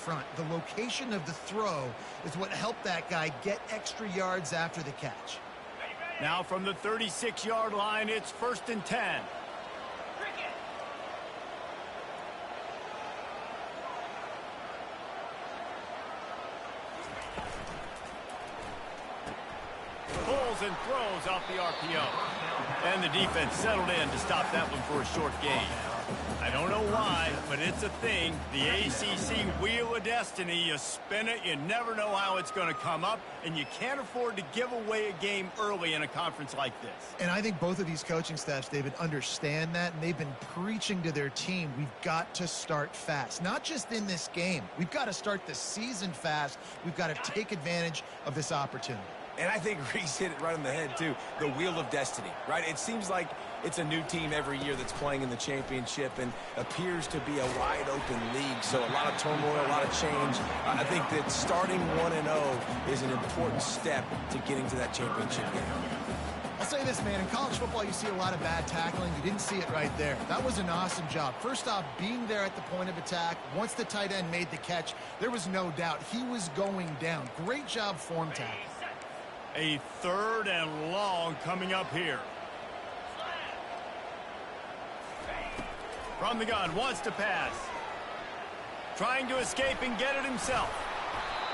front. The location of the throw is what helped that guy get extra yards after the catch. Now from the 36-yard line, it's 1st and 10. Pulls and throws off the RPO. And the defense settled in to stop that one for a short gain. I don't know why, but it's a thing. The ACC Wheel of Destiny, you spin it, you never know how it's going to come up, and you can't afford to give away a game early in a conference like this. And I think both of these coaching staffs, David, understand that, and they've been preaching to their team, we've got to start fast. Not just in this game. We've got to start the season fast. We've got to take advantage of this opportunity. And I think Reese hit it right on the head, too. The Wheel of Destiny, right? It seems like it's a new team every year that's playing in the championship and appears to be a wide-open league. So a lot of turmoil, a lot of change. I think that starting 1-0 is an important step to getting to that championship game. I'll say this, man. In college football, you see a lot of bad tackling. You didn't see it right there. That was an awesome job. First off, being there at the point of attack. Once the tight end made the catch, there was no doubt he was going down. Great job form tackling. A 3rd and long coming up here. From the gun, wants to pass. Trying to escape and get it himself.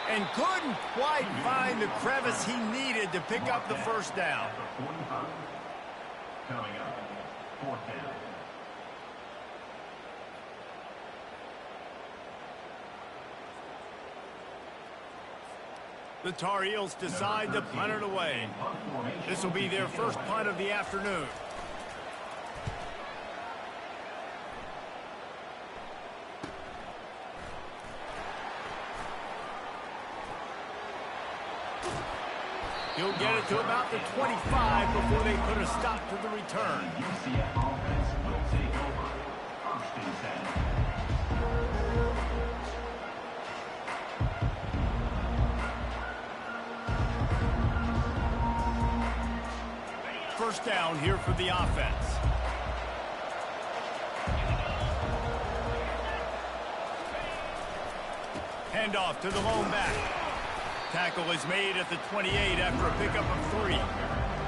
And couldn't quite find the crevice he needed to pick up the first down. Coming up, 4th down. The Tar Heels decide to punt it away. This will be their first punt of the afternoon. He'll get it to about the 25 before they put a stop to the return. UCF offense will take over. 1st and 10. First down here for the offense. Handoff to the lone back. Tackle is made at the 28 after a pickup of 3.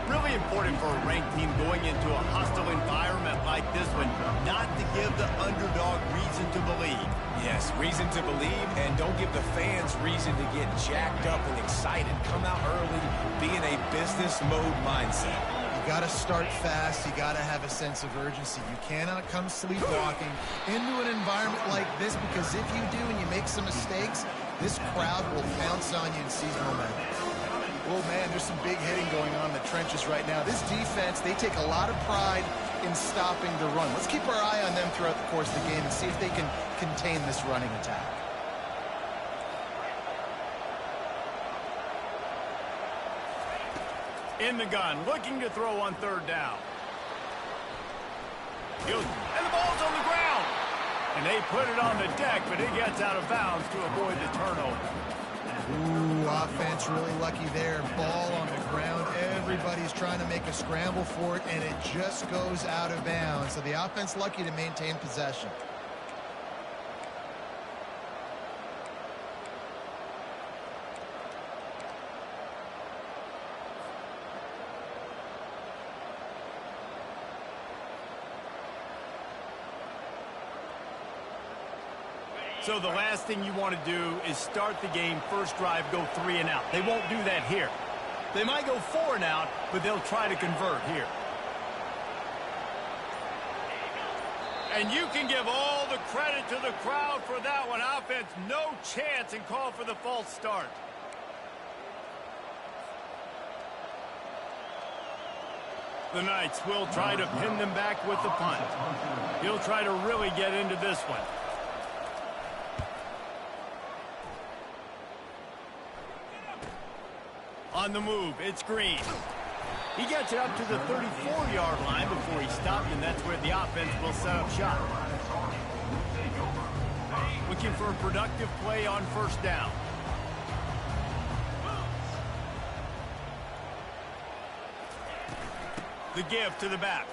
Really important for a ranked team going into a hostile environment like this one, not to give the underdog reason to believe. Yes, reason to believe, and don't give the fans reason to get jacked up and excited. Come out early, be in a business mode mindset. You got to start fast. You got to have a sense of urgency. You cannot come sleepwalking into an environment like this, because if you do and you make some mistakes, this crowd will pounce on you and seize momentum. Well, man, there's some big hitting going on in the trenches right now. This defense, they take a lot of pride in stopping the run. Let's keep our eye on them throughout the course of the game and see if they can contain this running attack. In the gun, looking to throw on 3rd down. And the ball's on the ground. And they put it on the deck, but it gets out of bounds to avoid the turnover. Ooh, offense really lucky there. Ball on the ground. Everybody's trying to make a scramble for it, and it just goes out of bounds. So the offense lucky to maintain possession. So the last thing you want to do is start the game, first drive, go 3 and out. They won't do that here. They might go 4 and out, but they'll try to convert here. And you can give all the credit to the crowd for that one. Offense, no chance, and call for the false start. The Knights will try to pin them back with the punt. He'll try to really get into this one. On the move, it's Green. He gets it up to the 34-yard line before he stopped, and that's where the offense will set up shop. Looking for a productive play on 1st down. The give to the back.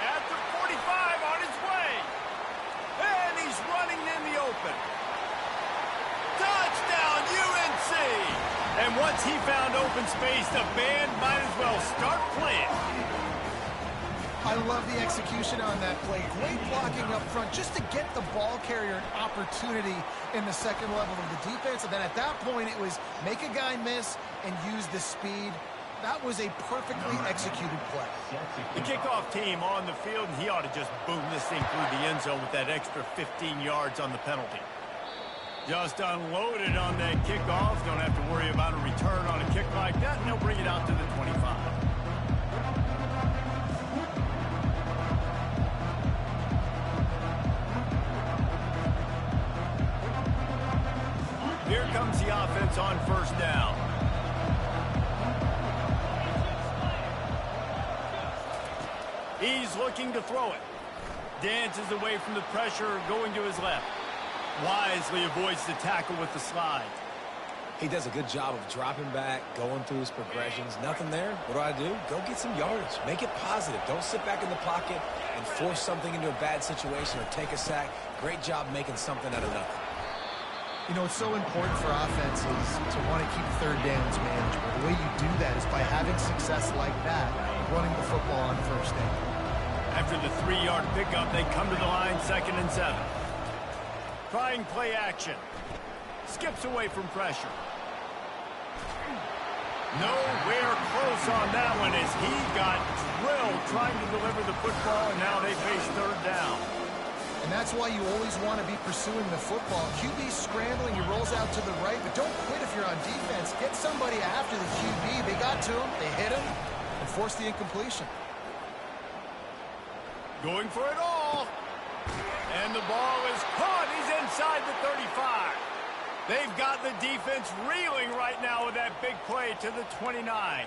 At the 45, on his way. And he's running in the open. And once he found open space, the band might as well start playing. I love the execution on that play. Great blocking up front just to get the ball carrier an opportunity in the second level of the defense. And then at that point, it was make a guy miss and use the speed. That was a perfectly executed play. The kickoff team on the field, and he ought to just boom this thing through the end zone with that extra 15 yards on the penalty. Just unloaded on that kickoff. Don't have to worry about a return on a kick like that, and they'll bring it out to the 25. Here comes the offense on first down. He's looking to throw it. Dances away from the pressure, going to his left. Wisely avoids the tackle with the slide. He does a good job of dropping back, going through his progressions. Nothing there. What do? Go get some yardage. Make it positive. Don't sit back in the pocket and force something into a bad situation or take a sack. Great job making something out of nothing. You know, it's so important for offenses to want to keep third downs manageable. The way you do that is by having success like that, running the football on first down. After the 3-yard pickup, they come to the line, 2nd and 7. Trying play action. Skips away from pressure. Nowhere close on that one as he got drilled trying to deliver the football, and now they face third down. And that's why you always want to be pursuing the football. QB scrambling, he rolls out to the right, but don't quit if you're on defense. Get somebody after the QB. They got to him, they hit him, and forced the incompletion. Going for it all. And the ball is caught. He's inside the 35. They've got the defense reeling right now with that big play to the 29.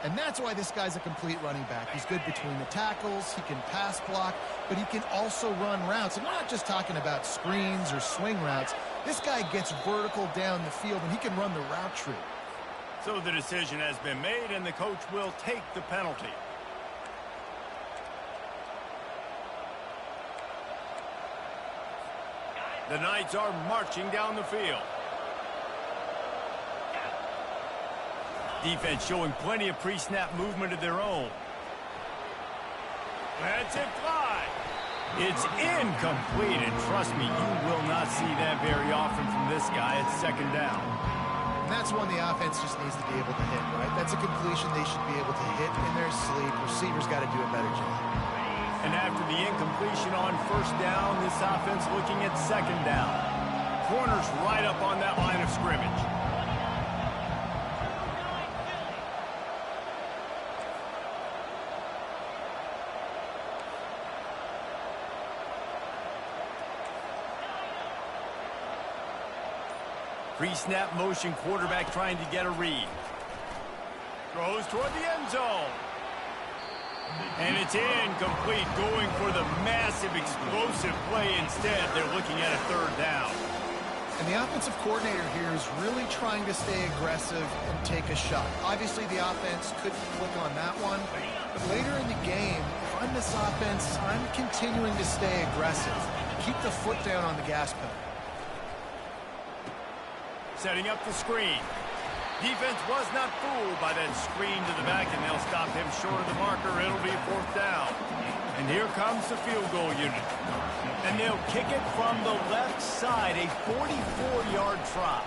And that's why this guy's a complete running back. He's good between the tackles, he can pass block, but he can also run routes. And we're not just talking about screens or swing routes. This guy gets vertical down the field, and he can run the route tree. So the decision has been made, and the coach will take the penalty. The Knights are marching down the field. Defense showing plenty of pre-snap movement of their own. That's it fly. It's incomplete, and trust me, you will not see that very often from this guy. It's 2nd down. And that's one the offense just needs to be able to hit, right? That's a completion they should be able to hit in their sleep. Receivers got to do a better job. And after the incompletion on first down, this offense looking at 2nd down. Corners right up on that line of scrimmage. Pre-snap motion, quarterback trying to get a read. Throws toward the end zone. And it's incomplete, going for the massive explosive play instead. They're looking at a 3rd down. And the offensive coordinator here is really trying to stay aggressive and take a shot. Obviously, the offense couldn't click on that one. But later in the game, if I'm this offense, I'm continuing to stay aggressive. Keep the foot down on the gas pedal. Setting up the screen. Defense was not fooled by that screen to the back, and they'll stop him short of the marker. It'll be 4th down. And here comes the field goal unit. And they'll kick it from the left side, a 44-yard try.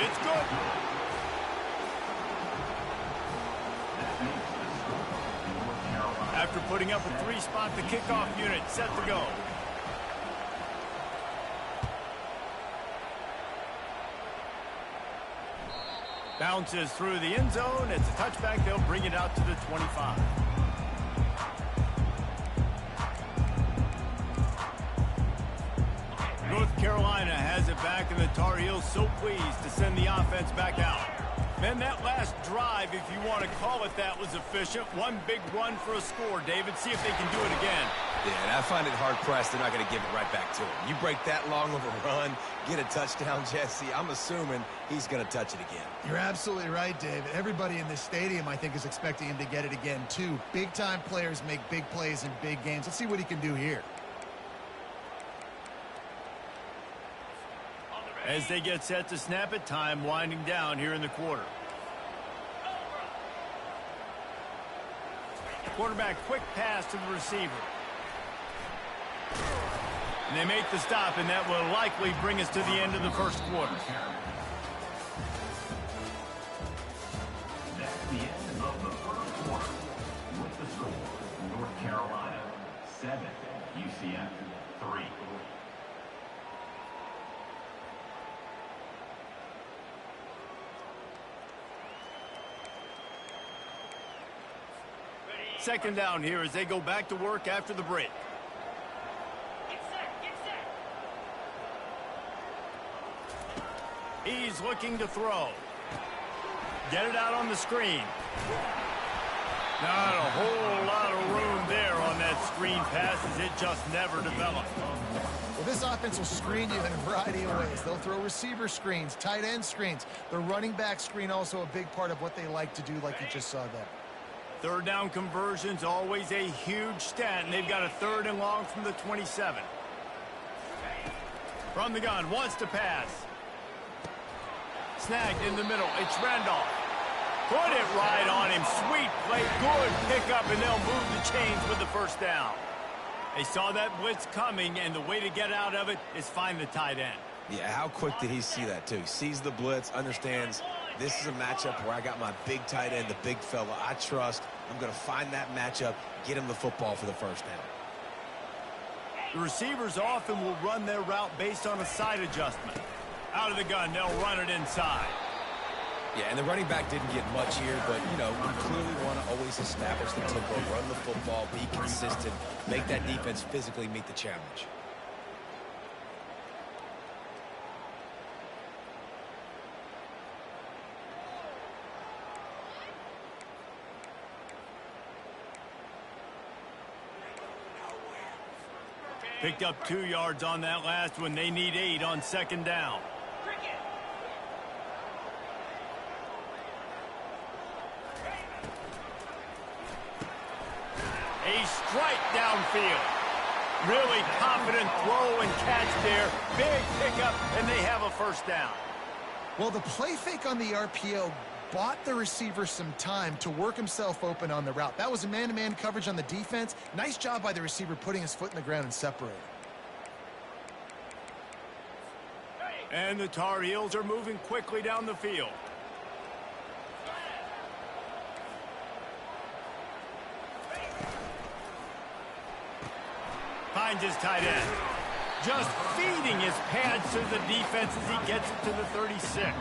It's good. After putting up a 3-spot, the kickoff unit set to go. Bounces through the end zone. It's a touchback. They'll bring it out to the 25. North Carolina has it back, and the Tar Heels so pleased to send the offense back out. Man, that last drive, if you want to call it that, was efficient. One big run for a score. David, see if they can do it again. Yeah, and I find it hard-pressed they're not going to give it right back to him. You break that long of a run, get a touchdown, Jesse, I'm assuming he's going to touch it again. You're absolutely right, David. Everybody in this stadium, I think, is expecting him to get it again, too. Big-time players make big plays in big games. Let's see what he can do here. As they get set to snap it, time winding down here in the quarter. Quarterback quick pass to the receiver. And they make the stop, and that will likely bring us to the end of the first quarter. That's the end of the first quarter. With the score, North Carolina 7, UCF 3. Second down here as they go back to work after the break. He's looking to throw. Get it out on the screen. Not a whole lot of room there on that screen pass as it just never developed. Well, this offense will screen you in a variety of ways. They'll throw receiver screens, tight end screens. The running back screen also a big part of what they like to do, like you just saw there. Third down conversion's always a huge stat, and they've got a 3rd and long from the 27. From the gun, wants to pass. Snagged in the middle, it's Randolph. Put it right on him, sweet play, good pickup, and they'll move the chains with the first down. They saw that blitz coming, and the way to get out of it is find the tight end. Yeah, how quick did he see that, too? He sees the blitz, understands this is a matchup where I got my big tight end, the big fella I trust. I'm going to find that matchup, get him the football for the first down. The receivers often will run their route based on a side adjustment. Out of the gun, they'll run it inside. Yeah, and the running back didn't get much here, but, you know, you clearly want to always establish the tempo, run the football, be consistent, make that defense physically meet the challenge. Picked up 2 yards on that last one. They need 8 on second down. A strike downfield. Really confident throw and catch there. Big pickup, and they have a first down. Well, the play fake on the RPO bought the receiver some time to work himself open on the route. That was a man-to-man coverage on the defense. Nice job by the receiver putting his foot in the ground and separating. And the Tar Heels are moving quickly down the field. Finds his tight end. Just feeding his pads to the defense as he gets it to the 36.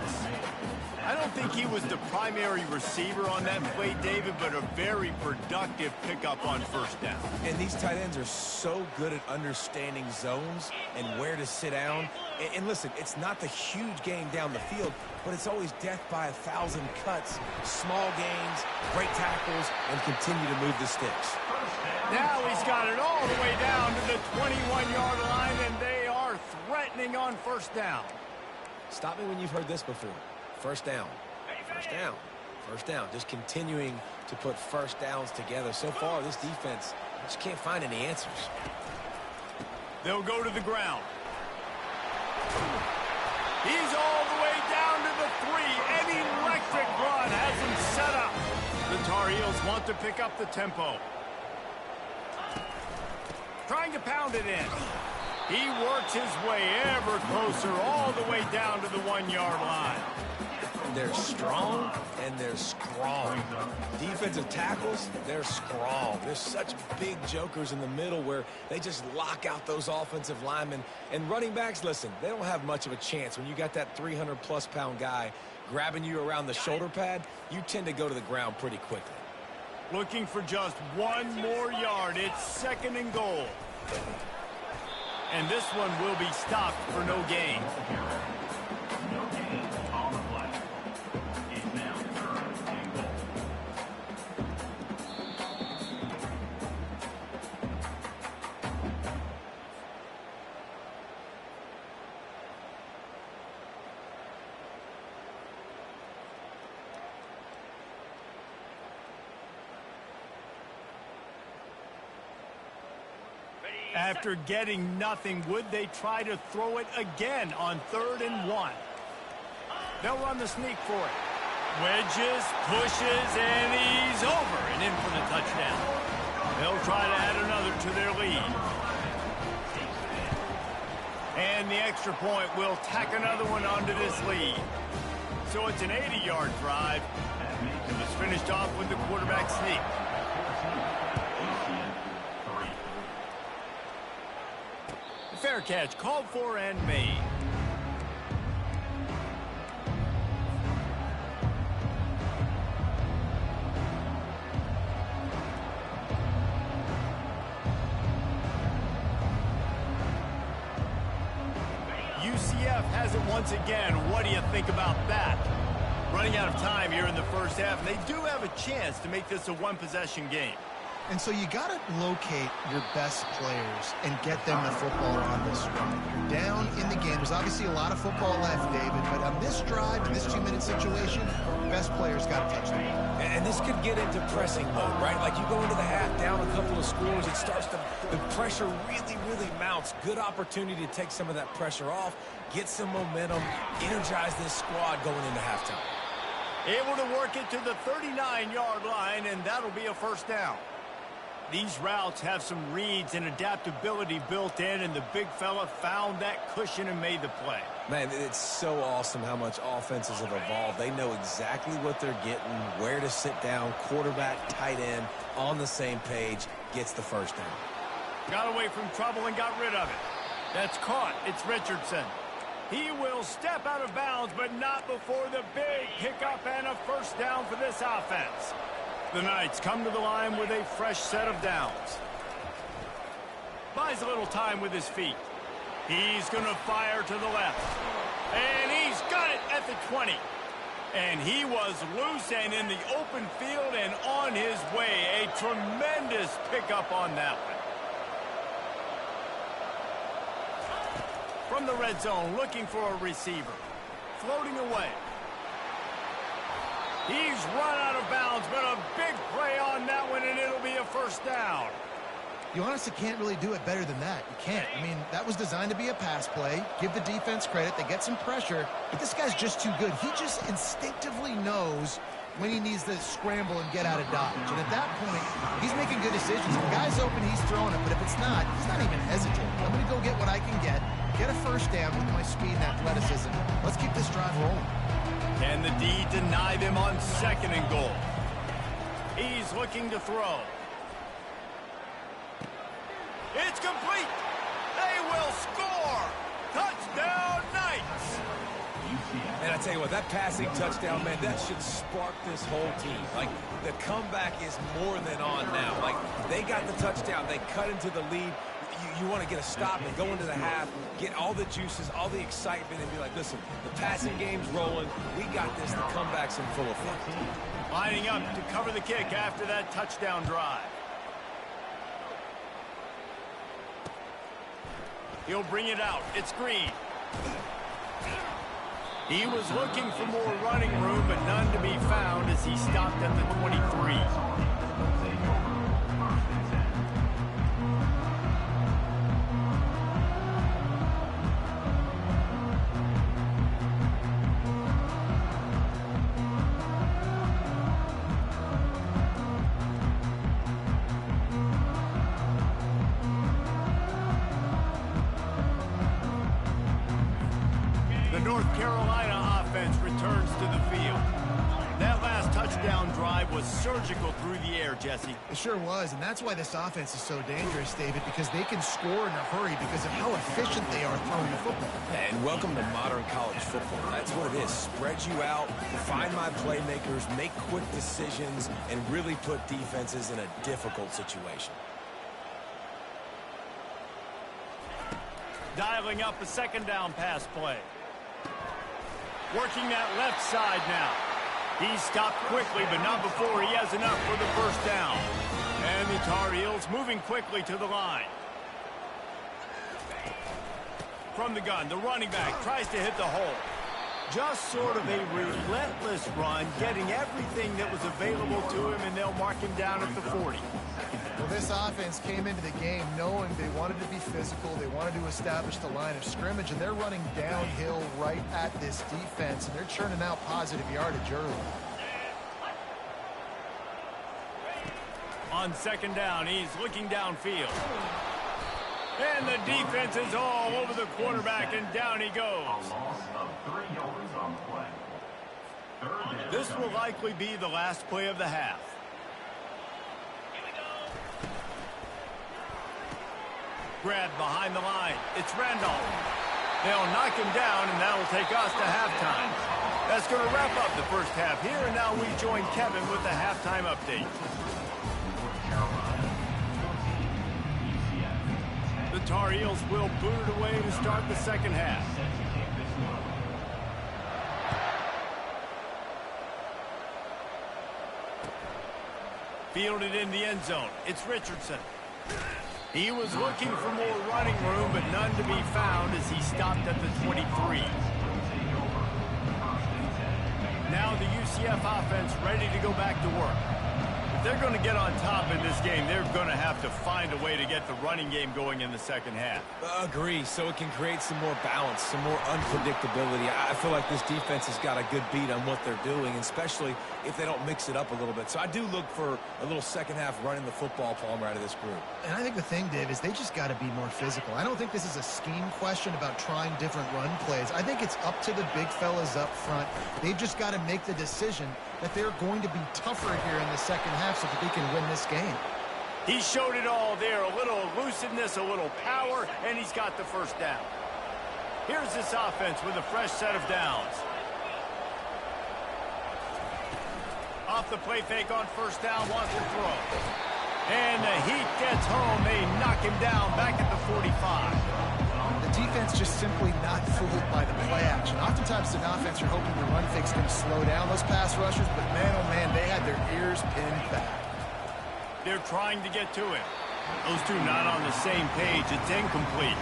I don't think he was the primary receiver on that play, David, but a very productive pickup on first down. And these tight ends are so good at understanding zones and where to sit down. And listen, it's not the huge gain down the field, but it's always death by 1,000 cuts, small gains, great tackles, and continue to move the sticks. Now he's got it all the way down to the 21-yard line, and they are threatening on first down. Stop me when you've heard this before. First down, first down, first down. Just continuing to put first downs together. So far, this defense just can't find any answers. They'll go to the ground. He's all the way down to the 3. An electric run has him set up. The Tar Heels want to pick up the tempo. Trying to pound it in. He works his way ever closer all the way down to the 1-yard line. They're strong and they're strong. Defensive tackles, they're strong. There's such big jokers in the middle where they just lock out those offensive linemen. And running backs, listen, they don't have much of a chance. When you got that 300-plus pound guy grabbing you around the shoulder pad, you tend to go to the ground pretty quickly. Looking for just 1 more yard. It's 2nd and goal. And this one will be stopped for no gain. No gain on the play. It's now 3rd and goal. After getting nothing, would they try to throw it again on 3rd and 1? They'll run the sneak for it. Wedges, pushes, and he's over and in for the touchdown. They'll try to add another to their lead. And the extra point will tack another one onto this lead. So it's an 80-yard drive. It was finished off with the quarterback sneak. Fair catch called for and made. UCF has it once again. What do you think about that? Running out of time here in the first half, and they do have a chance to make this a one-possession game. And so you got to locate your best players and get them the football on this drive. You're down in the game. There's obviously a lot of football left, David, but on this drive, in this 2-minute situation, best players got to touch the ball. And this could get into pressing mode, right? Like you go into the half down a couple of scores, it starts to, the pressure really mounts. Good opportunity to take some of that pressure off, get some momentum, energize this squad going into halftime. Able to work it to the 39-yard line, and that'll be a first down. These routes have some reads and adaptability built in, and the big fella found that cushion and made the play. Man, it's so awesome how much offenses have evolved. They know exactly what they're getting, where to sit down, quarterback, tight end, on the same page, gets the first down. Got away from trouble and got rid of it. That's caught. It's Richardson. He will step out of bounds, but not before the big pickup and a first down for this offense. The Knights come to the line with a fresh set of downs. Buys a little time with his feet. He's going to fire to the left. And he's got it at the 20. And he was loose and in the open field and on his way. A tremendous pickup on that one. From the red zone, looking for a receiver. Floating away. He's run out of bounds, but a big play on that one, and it'll be a first down. You honestly can't really do it better than that. You can't. I mean, that was designed to be a pass play. Give the defense credit. They get some pressure, but this guy's just too good. He just instinctively knows when he needs to scramble and get out of dodge. And at that point, he's making good decisions. If the guy's open, he's throwing it. But if it's not, he's not even hesitating. I'm going to go get what I can get a first down with my speed and athleticism. Let's keep this drive rolling. Can the D deny them on 2nd and goal? He's looking to throw. It's complete. They will score. Touchdown, Knights. And I tell you what, that passing touchdown, man, that should spark this whole team. Like, the comeback is more than on now. Like, they got the touchdown. They cut into the lead. You want to get a stop and go into the half, get all the juices, all the excitement, and be like, listen, the passing game's rolling. We got this. The comeback's in full effect. Lining up to cover the kick after that touchdown drive. He'll bring it out. It's Green. He was looking for more running room, but none to be found as he stopped at the 23. North Carolina offense returns to the field. That last touchdown drive was surgical through the air, Jesse. It sure was, and that's why this offense is so dangerous, David, because they can score in a hurry because of how efficient they are throwing the football. And welcome to modern college football. That's what it is. Spread you out, find my playmakers, make quick decisions, and really put defenses in a difficult situation. Dialing up a 2nd down pass play. Working that left side now. He stopped quickly, but not before he has enough for the first down. And the Tar Heels moving quickly to the line. From the gun, the running back tries to hit the hole. Just sort of a relentless run, getting everything that was available to him, and they'll mark him down at the 40. Well, this offense came into the game knowing they wanted to be physical, they wanted to establish the line of scrimmage, and they're running downhill right at this defense, and they're churning out positive yardage early. On second down, he's looking downfield. And the defense is all over the quarterback, and down he goes. A loss of 3 yards on the play. Third down. This will likely be the last play of the half. Grabbed behind the line. It's Randolph. They'll knock him down, and that'll take us to halftime. That's going to wrap up the first half here, and now we join Kevin with the halftime update. The Tar Heels will boot it away to start the second half. Fielded in the end zone. It's Richardson. He was looking for more running room, but none to be found as he stopped at the 23. Now the UCF offense ready to go back to work. If they're going to get on top in this game, they're going to have to find a way to get the running game going in the second half. Agree, so it can create some more balance, some more unpredictability. I feel like this defense has got a good beat on what they're doing, especially if they don't mix it up a little bit. So I do look for a little second half running the football, Palmer, out of this group. And I think the thing, Dave, is they just got to be more physical. I don't think this is a scheme question about trying different run plays. I think it's up to the big fellas up front. They've just got to make the decision that they're going to be tougher here in the second half so that they can win this game. He showed it all there, a little elusiveness, a little power, and he's got the first down. Here's this offense with a fresh set of downs. Off the play fake on first down, wants to throw. And the heat gets home. They knock him down back at the 45. The defense just simply not fooled by the play action. Oftentimes, an offense, you're hoping the run fake's going to slow down those pass rushers, but man, oh man, they had their ears pinned back. They're trying to get to it. Those two not on the same page. It's incomplete.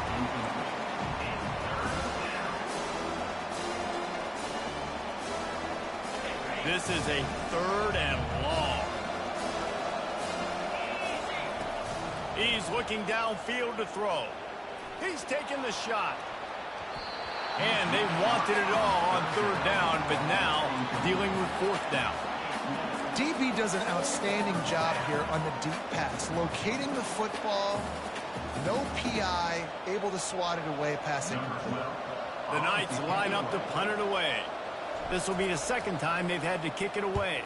This is a third and long. He's looking downfield to throw. He's taking the shot. And they wanted it all on third down, but now dealing with fourth down. DB does an outstanding job here on the deep pass, locating the football, no PI, able to swat it away, pass incomplete. The Knights line up to punt it away. This will be the second time they've had to kick it away.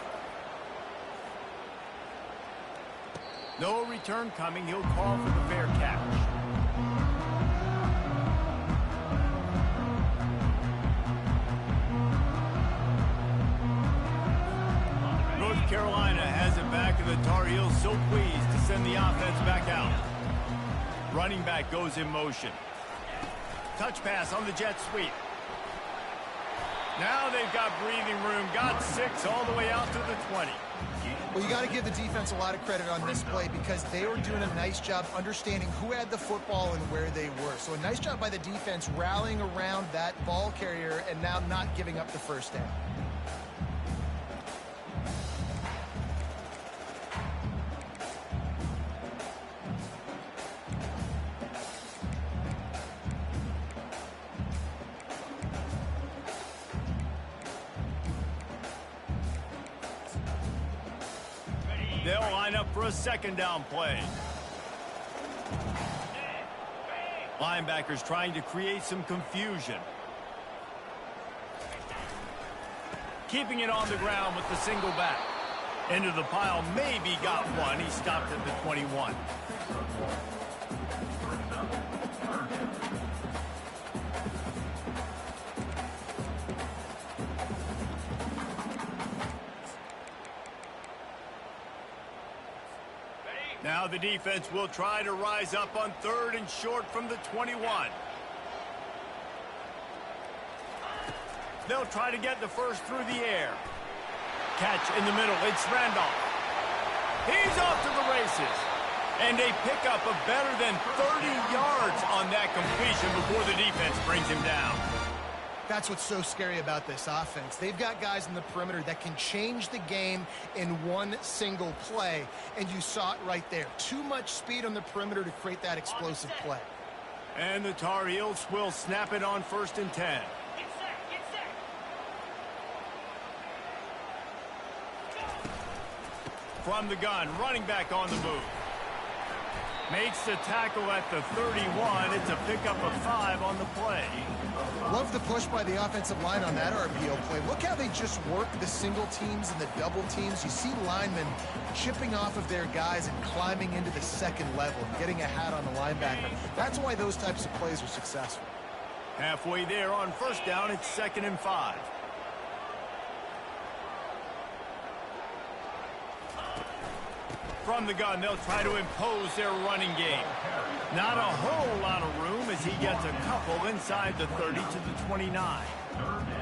No return coming. He'll call for the fair catch. North Carolina has it back, and the Tar Heels so pleased to send the offense back out. Running back goes in motion. Touch pass on the jet sweep. Now they've got breathing room. Got 6 all the way out to the 20. Well, you got to give the defense a lot of credit on this play because they were doing a nice job understanding who had the football and where they were. So a nice job by the defense rallying around that ball carrier and now not giving up the first down. They'll line up for a second down play. Linebackers trying to create some confusion. Keeping it on the ground with the single back. Into the pile, maybe got one. He stopped at the 21. Now the defense will try to rise up on third and short from the 21. They'll try to get the first through the air. Catch in the middle. It's Randolph. He's off to the races. And a pickup of better than 30 yards on that completion before the defense brings him down. That's what's so scary about this offense. They've got guys in the perimeter that can change the game in one single play, and you saw it right there. Too much speed on the perimeter to create that explosive play. And the Tar Heels will snap it on 1st and 10. From the gun, running back on the move. Makes the tackle at the 31. It's a pickup of 5 on the play. Love the push by the offensive line on that RPO play. Look how they just work the single teams and the double teams. You see linemen chipping off of their guys and climbing into the second level and getting a hat on the linebacker. That's why those types of plays are successful. Halfway there on 1st down, it's 2nd and 5. From the gun, they'll try to impose their running game. Not a whole lot of room as he gets a couple inside the 30 to the 29.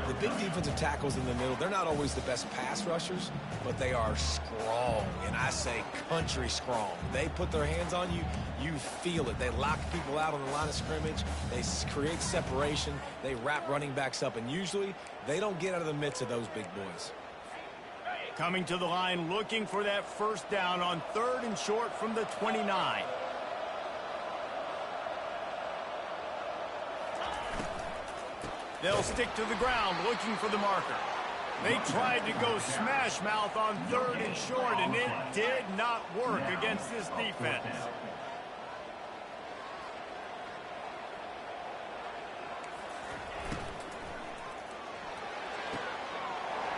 The big defensive tackles in the middle, they're not always the best pass rushers, but they are strong, and I say country strong. They put their hands on you, you feel it. They lock people out on the line of scrimmage. They create separation. They wrap running backs up, and usually they don't get out of the midst of those big boys. Coming to the line, looking for that 1st down on 3rd and short from the 29. They'll stick to the ground, looking for the marker. They tried to go smash mouth on 3rd and short, and it did not work against this defense.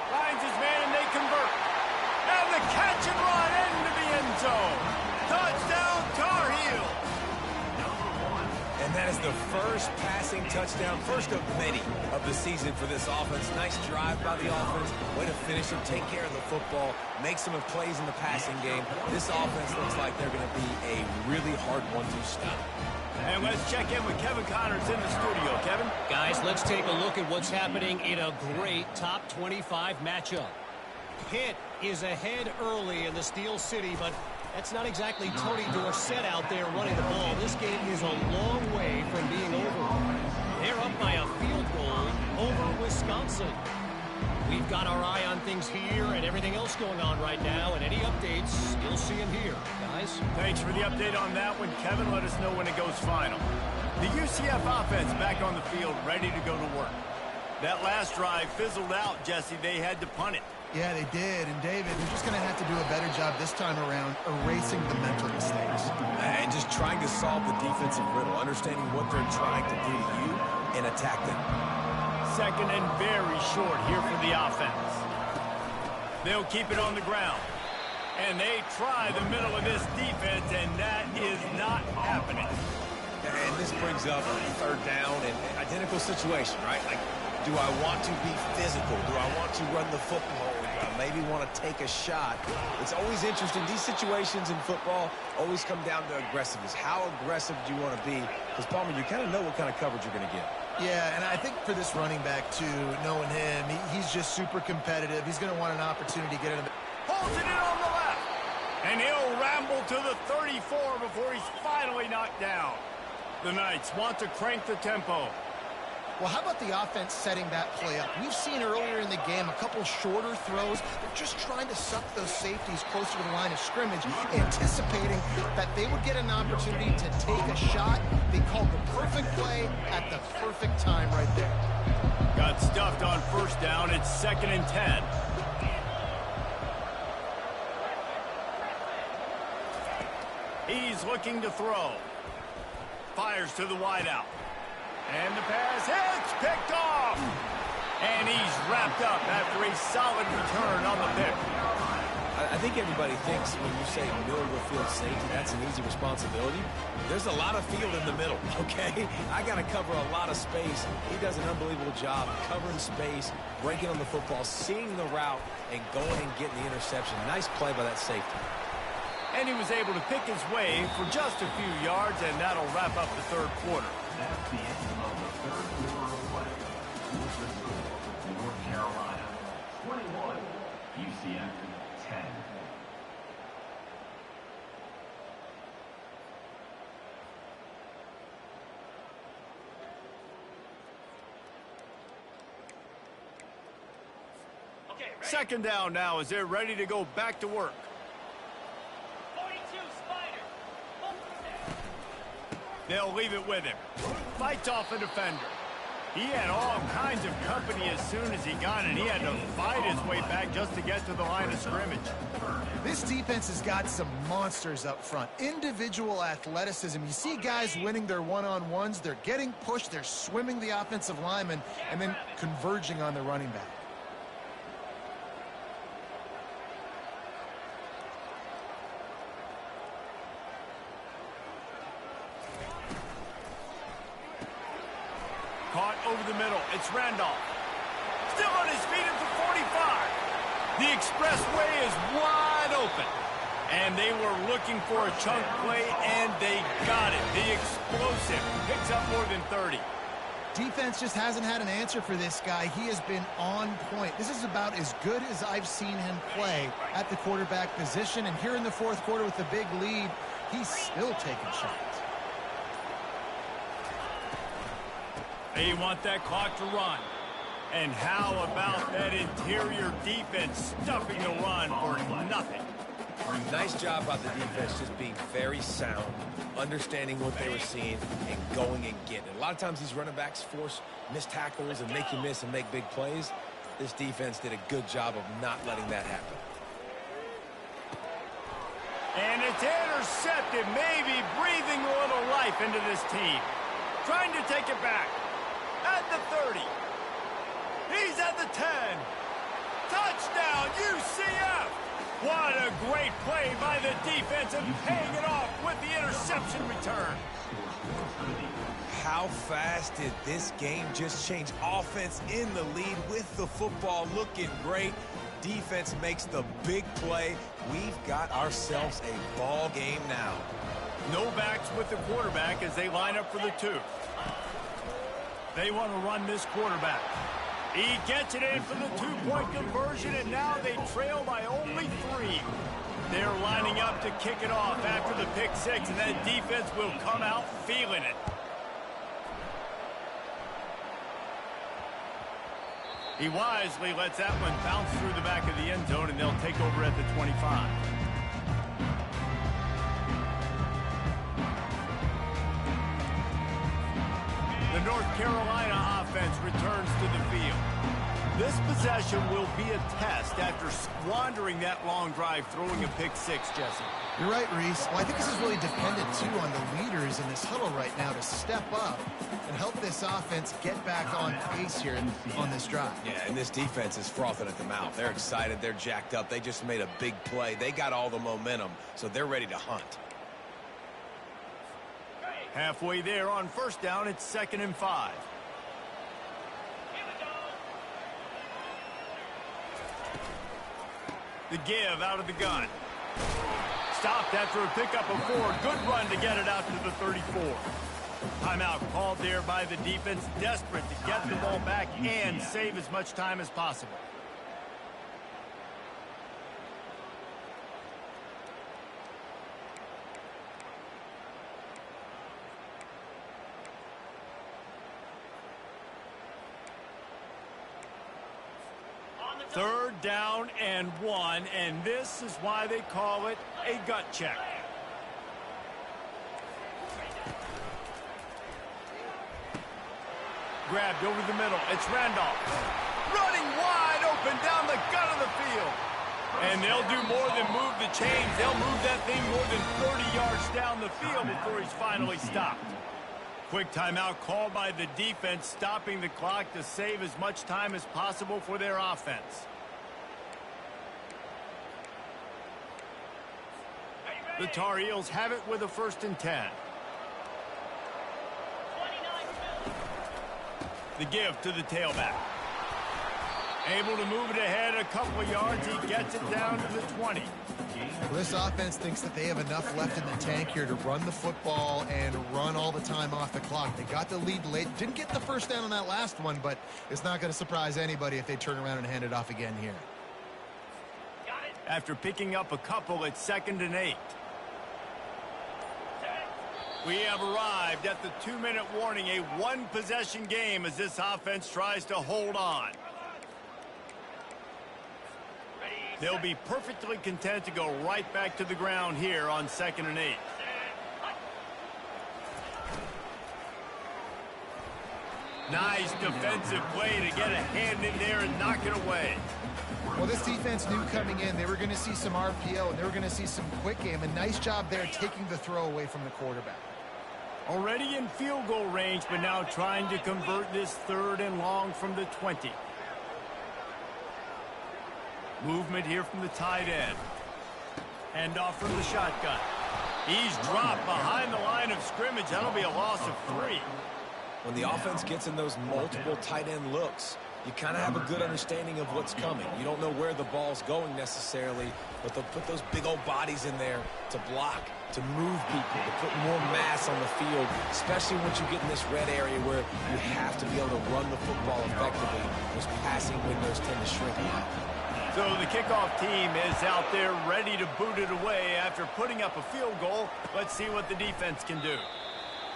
Finds his man, and they convert. And the catch and run into the end zone. Touchdown, Tar Heels. And that is the first passing touchdown, first of many of the season for this offense. Nice drive by the offense. Way to finish it, take care of the football, make some plays in the passing game. This offense looks like they're going to be a really hard one to stop. And let's check in with Kevin Connors in the studio. Kevin? Guys, let's take a look at what's happening in a great top 25 matchup. Pitt is ahead early in the Steel City, but that's not exactly Tony Dorsett out there running the ball. This game is a long way from being over. They're up by a field goal over Wisconsin. We've got our eye on things here and everything else going on right now, and any updates, you'll see them here. Guys? Thanks for the update on that one, Kevin. Let us know when it goes final. The UCF offense back on the field, ready to go to work. That last drive fizzled out, Jesse. They had to punt it. Yeah, they did. And, David, they're just going to have to do a better job this time around erasing the mental mistakes. And just trying to solve the defensive riddle, understanding what they're trying to do to you and attack them. 2nd and very short here for the offense. They'll keep it on the ground. And they try the middle of this defense, and that is not happening. And this brings up a 3rd down and identical situation, right? Like, do I want to be physical? Do I want to run the football? Do I maybe want to take a shot? It's always interesting. These situations in football always come down to aggressiveness. How aggressive do you want to be? Because, Palmer, you kind of know what kind of coverage you're going to get. Yeah, and I think for this running back, too, knowing him, he's just super competitive. He's going to want an opportunity to get into the... Holds it in on the left. And he'll ramble to the 34 before he's finally knocked down. The Knights want to crank the tempo. Well, how about the offense setting that play up? We've seen earlier in the game a couple shorter throws. They're just trying to suck those safeties closer to the line of scrimmage, anticipating that they would get an opportunity to take a shot. They called the perfect play at the perfect time right there. Got stuffed on 1st down. It's 2nd and 10. He's looking to throw. Fires to the wideout. And the pass hits, picked off. And he's wrapped up after a solid return on the pick. I think everybody thinks when you say middle of the field safety, that's an easy responsibility. There's a lot of field in the middle, okay? I got to cover a lot of space. He does an unbelievable job covering space, breaking on the football, seeing the route, and going and getting the interception. Nice play by that safety. And he was able to pick his way for just a few yards, and that'll wrap up the 3rd quarter. That's the end of the 3rd quarter of play. With the score, North Carolina 21, UCF 10. Second down now as they're ready to go back to work. 42, Spider. They'll leave it with him. Fights off a defender. He had all kinds of company as soon as he got it. He had to fight his way back just to get to the line of scrimmage. This defense has got some monsters up front. Individual athleticism. You see guys winning their one-on-ones. They're getting pushed. They're swimming the offensive lineman and then converging on the running back. Caught over the middle. It's Randolph. Still on his feet at the 45. The expressway is wide open. And they were looking for a chunk play, and they got it. The explosive picks up more than 30. Defense just hasn't had an answer for this guy. He has been on point. This is about as good as I've seen him play at the quarterback position. And here in the fourth quarter with the big lead, he's still taking shots. They want that clock to run. And how about that interior defense stuffing the run for nothing? Nice job by the defense just being very sound, understanding what they were seeing, and going and getting it. A lot of times these running backs force missed tackles and make you miss and make big plays. This defense did a good job of not letting that happen. And it's intercepted, maybe breathing a little life into this team. Trying to take it back. At the 30. He's at the 10. Touchdown, UCF! What a great play by the defense and paying it off with the interception return. How fast did this game just change? Offense in the lead with the football looking great. Defense makes the big play. We've got ourselves a ball game now. No backs with the quarterback as they line up for the 2. They want to run this quarterback. He gets it in for the 2-point conversion, and now they trail by only 3. They're lining up to kick it off after the pick 6, and that defense will come out feeling it. He wisely lets that one bounce through the back of the end zone, and they'll take over at the 25. The North Carolina offense returns to the field. This possession will be a test after squandering that long drive, throwing a pick 6, Jesse. You're right, Reese. Well, I think this is really dependent, too, on the leaders in this huddle right now to step up and help this offense get back on pace here on this drive. Yeah, and this defense is frothing at the mouth. They're excited. They're jacked up. They just made a big play. They got all the momentum, so they're ready to hunt. Halfway there on first down, it's 2nd and 5. The give out of the gun. Stopped after a pickup of 4. Good run to get it out to the 34. Timeout called there by the defense, desperate to get the ball back and save as much time as possible. Third down and 1, and this is why they call it a gut check. Grabbed over the middle. It's Randolph. Running wide open down the gut of the field. And they'll do more than move the chains. They'll move that thing more than 30 yards down the field before he's finally stopped. Quick timeout called by the defense, stopping the clock to save as much time as possible for their offense. The Tar Heels have it with a 1st and 10. The give to the tailback. Able to move it ahead a couple of yards. He gets it down to the 20. Well, this offense thinks that they have enough left in the tank here to run the football and run all the time off the clock. They got the lead late. Didn't get the first down on that last one, but it's not going to surprise anybody if they turn around and hand it off again here. After picking up a couple, it's 2nd and 8. We have arrived at the 2-minute warning, a one-possession game as this offense tries to hold on. They'll be perfectly content to go right back to the ground here on 2nd and 8. Nice defensive play to get a hand in there and knock it away. Well, this defense knew coming in they were going to see some RPO and they were going to see some quick game. A nice job there taking the throw away from the quarterback. Already in field goal range, but now trying to convert this 3rd and long from the 20. Movement here from the tight end. Hand off from the shotgun. He's dropped behind the line of scrimmage. That'll be a loss of 3. When the offense gets in those multiple tight end looks, you kind of have a good understanding of what's coming. You don't know where the ball's going necessarily, but they'll put those big old bodies in there to block, to move people, to put more mass on the field, especially once you get in this red area where you have to be able to run the football effectively. Those passing windows tend to shrink a lot. So the kickoff team is out there ready to boot it away after putting up a field goal. Let's see what the defense can do.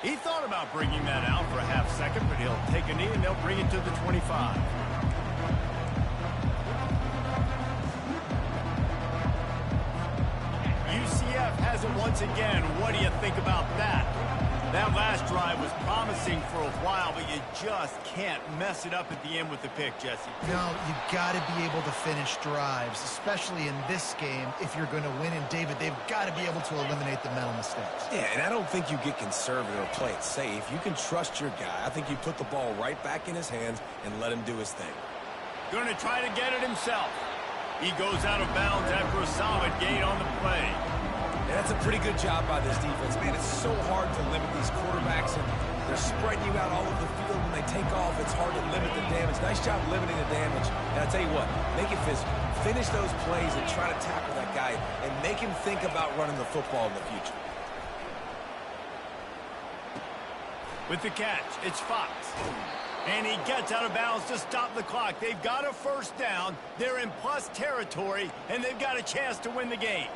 He thought about bringing that out for a half second, but he'll take a knee and they'll bring it to the 25. UCF has it once again. What do you think about that? That last drive was promising for a while, but you just can't mess it up at the end with the pick, Jesse. No, you've got to be able to finish drives, especially in this game if you're going to win. And, David, they've got to be able to eliminate the mental mistakes. Yeah, and I don't think you get conservative or play it safe. You can trust your guy. I think you put the ball right back in his hands and let him do his thing. Going to try to get it himself. He goes out of bounds after a solid gain on the play. And that's a pretty good job by this defense. Man, it's so hard to limit these quarterbacks, and they're spreading you out all over the field. When they take off, it's hard to limit the damage. Nice job limiting the damage. And I'll tell you what, make it physical. Finish those plays and try to tackle that guy and make him think about running the football in the future. With the catch, it's Fox. And he gets out of bounds to stop the clock. They've got a first down. They're in plus territory, and they've got a chance to win the game.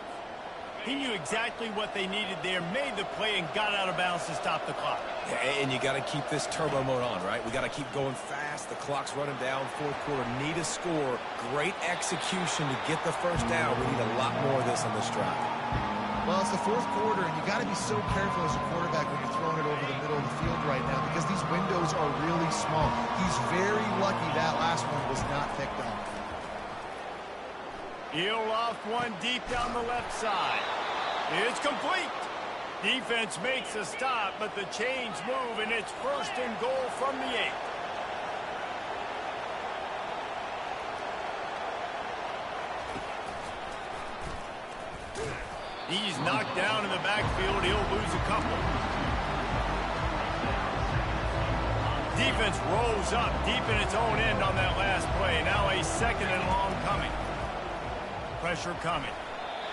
He knew exactly what they needed there, made the play, and got out of bounds to stop the clock. Yeah, and you got to keep this turbo mode on, right? We got to keep going fast. The clock's running down. 4th quarter, need a score. Great execution to get the first down. We need a lot more of this on this drive. Well, it's the 4th quarter, and you got to be so careful as a quarterback when you're throwing it over the middle of the field right now because these windows are really small. He's very lucky that last one was not picked off. He'll loft one deep down the left side. It's complete. Defense makes a stop, but the chains move, and it's 1st and goal from the 8. He's knocked down in the backfield. He'll lose a couple. Defense rolls up deep in its own end on that last play. Now a 2nd and long coming. Pressure coming.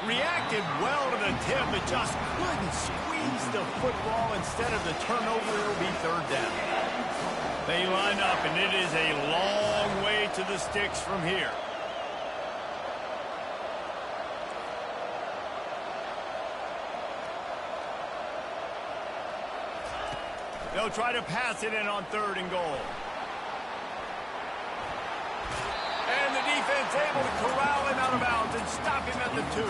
Reacted well to the tip, but just couldn't squeeze the football. Instead of the turnover, it'll be 3rd down. They line up, and it is a long way to the sticks from here. They'll try to pass it in on 3rd and goal. And the defense able to corral him out of bounds and stop him at the 2.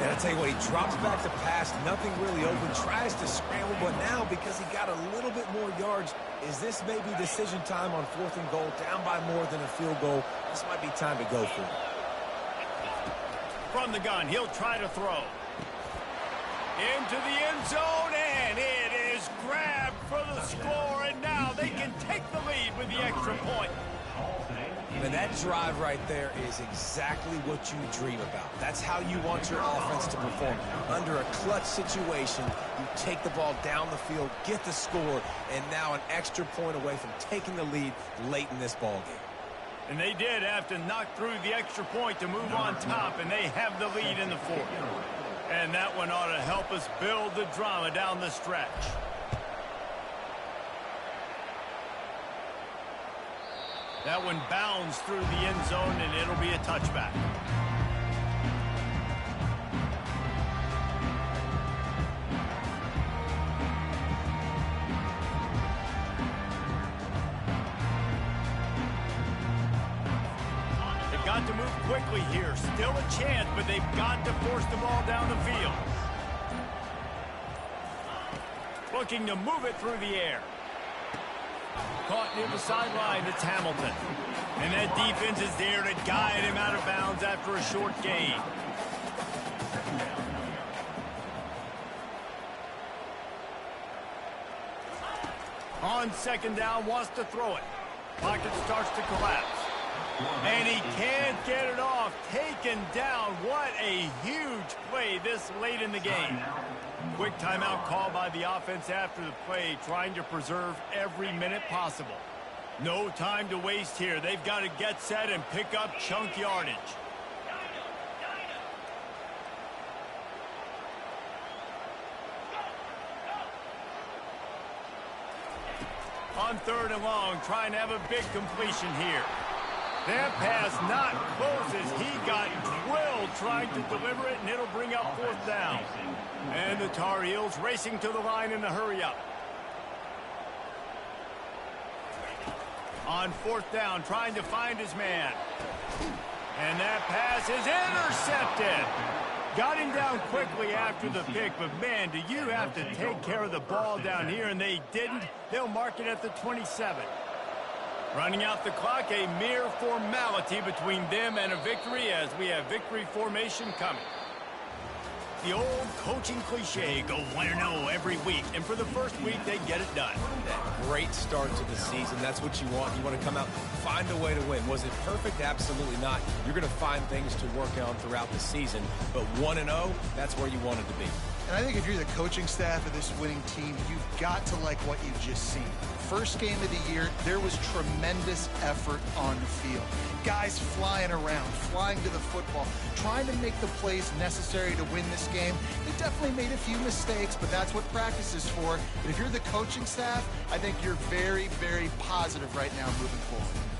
And I'll tell you what, he drops back to pass, nothing really open, tries to scramble, but now because he got a little bit more yards, is this maybe decision time on 4th and goal, down by more than a field goal? This might be time to go for it. From the gun, he'll try to throw. Into the end zone, and it is grabbed for the score, and now they can take the lead with the extra point. And that drive right there is exactly what you dream about. That's how you want your offense to perform. Under a clutch situation, you take the ball down the field, get the score, and now an extra point away from taking the lead late in this ball game. And they did have to knock through the extra point to move on top, and they have the lead in the 4th. And that one ought to help us build the drama down the stretch. That one bounds through the end zone, and it'll be a touchback. got to move quickly here. Still a chance, but they've got to force the ball down the field. Looking to move it through the air. Caught near the sideline, it's Hamilton. And that defense is there to guide him out of bounds after a short gain. On second down, wants to throw it. Pocket starts to collapse. And he can't get it off. Taken down. What a huge play this late in the game. Quick timeout call by the offense after the play, trying to preserve every minute possible. No time to waste here. They've got to get set and pick up chunk yardage. On third and long, trying to have a big completion here. That pass not close as he got drilled trying to deliver it, and it'll bring up fourth down. And the Tar Heels racing to the line in a hurry-up. On fourth down, trying to find his man. And that pass is intercepted. Got him down quickly after the pick, but man, do you have to take care of the ball down here, and they didn't. They'll mark it at the 27. Running out the clock, a mere formality between them and a victory as we have victory formation coming. The old coaching cliche, go 1-0 every week, and for the first week, they get it done. That great start to the season, that's what you want. You want to come out, find a way to win. Was it perfect? Absolutely not. You're going to find things to work on throughout the season, but 1-0, that's where you wanted to be. And I think if you're the coaching staff of this winning team, you've got to like what you've just seen. First game of the year, there was tremendous effort on the field. Guys flying around, flying to the football, trying to make the plays necessary to win this game. They definitely made a few mistakes, but that's what practice is for. But if you're the coaching staff, I think you're very, very positive right now moving forward.